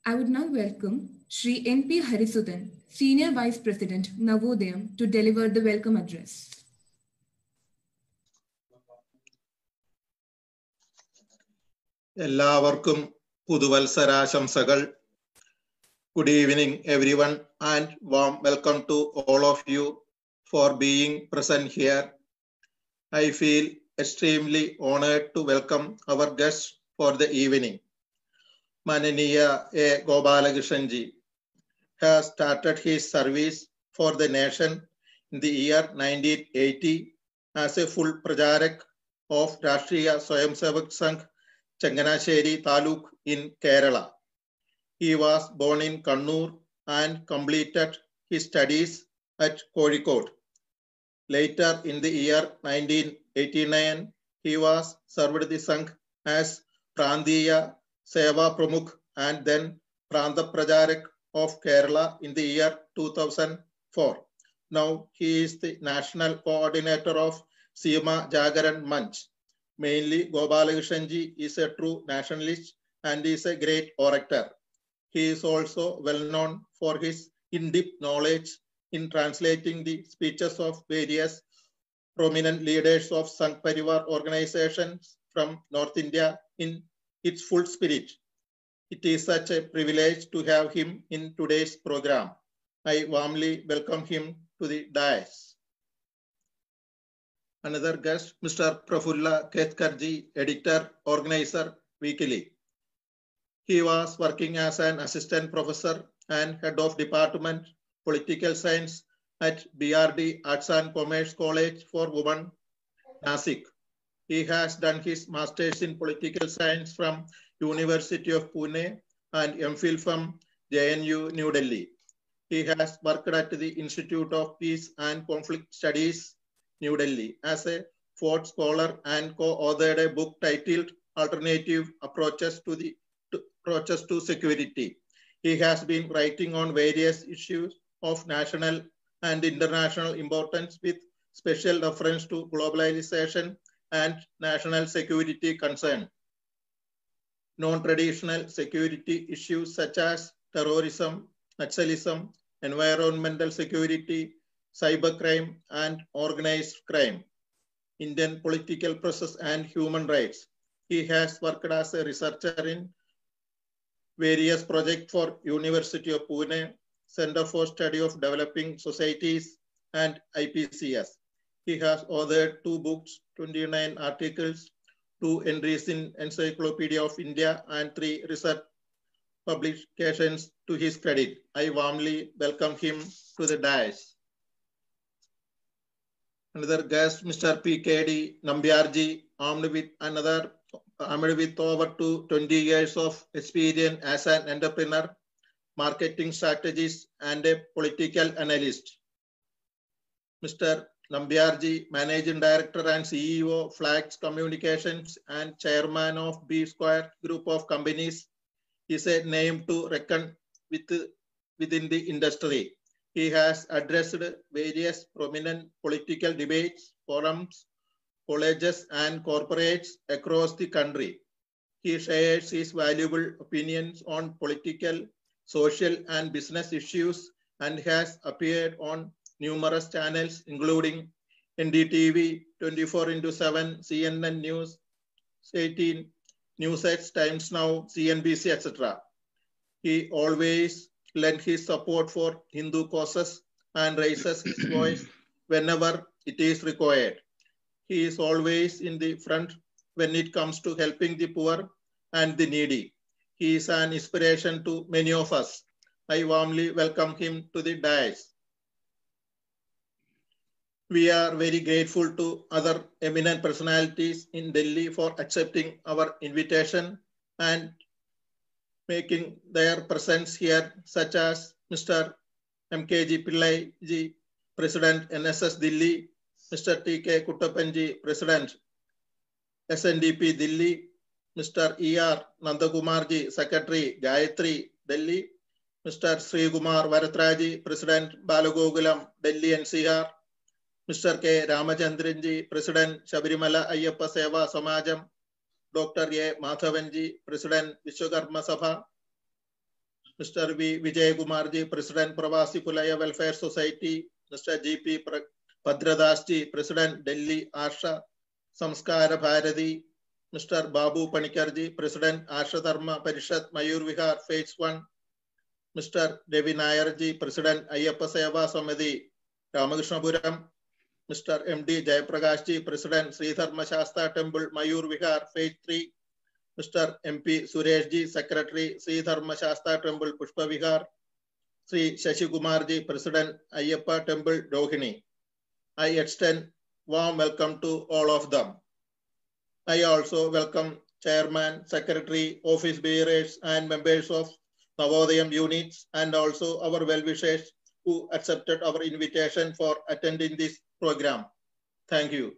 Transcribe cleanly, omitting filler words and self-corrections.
I would now welcome Shri N.P. Harisudan, Senior Vice President, Navodayam, to deliver the welcome address. എല്ലാവർക്കും പുതുവത്സരാശംസകൾ. Good evening everyone and warm welcome to all of you for being present here. I feel extremely honored to welcome our guests for the evening. Mananiya A. Gopalakrishnan has started his service for the nation in the year 1980 as a full Pracharak of Rashtriya Swayamsevak Sangh, Changanasheri Taluk in Kerala. He was born in Kannur and completed his studies at Kozhikode. Later in the year 1989, he was served the Sangh as Prantiya Seva Pramukh and then Pranta Pracharak of Kerala in the year 2004. Now he is the national coordinator of Seema Jagaran Manch. Mainly, Gopalakrishnan is a true nationalist and is a great orator. He is also well known for his in-depth knowledge in translating the speeches of various prominent leaders of Sangh Parivar organizations from North India in its full spirit. It is such a privilege to have him in today's program. I warmly welcome him to the dais. Another guest, Mr. Prafulla Ketkarji, editor, organizer, Weekly. He was working as an assistant professor and head of department, political science at BRD Arts and Commerce College for Women, Nasik. He has done his master's in political science from University of Pune and MPhil from JNU, New Delhi. He has worked at the Institute of Peace and Conflict Studies, New Delhi, as a Ford Scholar and co-authored a book titled Alternative Approaches to Security. He has been writing on various issues of national and international importance with special reference to globalization and national security concern. Non-traditional security issues such as terrorism, Naxalism, environmental security, cybercrime, and organized crime, Indian political process and human rights. He has worked as a researcher in various projects for University of Pune, Center for Study of Developing Societies, and IPCS. He has authored 2 books, 29 articles, 2 entries in Encyclopedia of India, and 3 research publications to his credit. I warmly welcome him to the dais. Another guest, Mr. PKD Nambiarji, armed with over 20 years of experience as an entrepreneur, marketing strategist, and a political analyst. Mr. Nambiarji, Managing Director and CEO, Flax Communications, and Chairman of B Square Group of Companies, is a name to reckon with within the industry. He has addressed various prominent political debates, forums, colleges, and corporates across the country. He shares his valuable opinions on political, social, and business issues and has appeared on numerous channels including NDTV, 24/7, CNN News, 18, NewsX, Times Now, CNBC, etc. He always lent his support for Hindu causes and raises his voice whenever it is required. He is always in the front when it comes to helping the poor and the needy. He is an inspiration to many of us. I warmly welcome him to the dais. We are very grateful to other eminent personalities in Delhi for accepting our invitation and making their presence here, such as Mr. MKG Pillai ji, President NSS Delhi, Mr. TK Kuttappanji, President SNDP Delhi, Mr. ER Nandakumarji, Secretary Gayatri Delhi, Mr. Sri Kumar Varatraji, President Balagokulam Delhi NCR, Mr. K. Ramachandranji, President Shabarimala Ayyappa Seva Samajam, Dr. A. Madhavanji, President Vishwakarma Sabha, Mr. V. Vijay Kumarji, President Pravasi Pulaya Welfare Society, Mr. G.P. Bhadradasji, President Delhi Asha Samskara Bharati, Mr. Babu Panikarji, President Asha Dharma Parishad Mayur Vihar Phase 1, Mr. Devi Nayarji, President Ayyappa Seva Samiti Ramakrishnapuram, Mr. M.D. Jayapragashji, President Sri Dharma Shastra Temple Mayur Vihar Phase 3, Mr. M.P. Sureshji, Secretary Sri Dharma Shastra Temple Pushpa Vihar, Sri Shashi Kumarji, President Ayyappa Temple Rohini. I extend warm welcome to all of them. I also welcome Chairman, Secretary, Office Bearers and members of Navodayam units and also our well-wishers who accepted our invitation for attending this program. Thank you.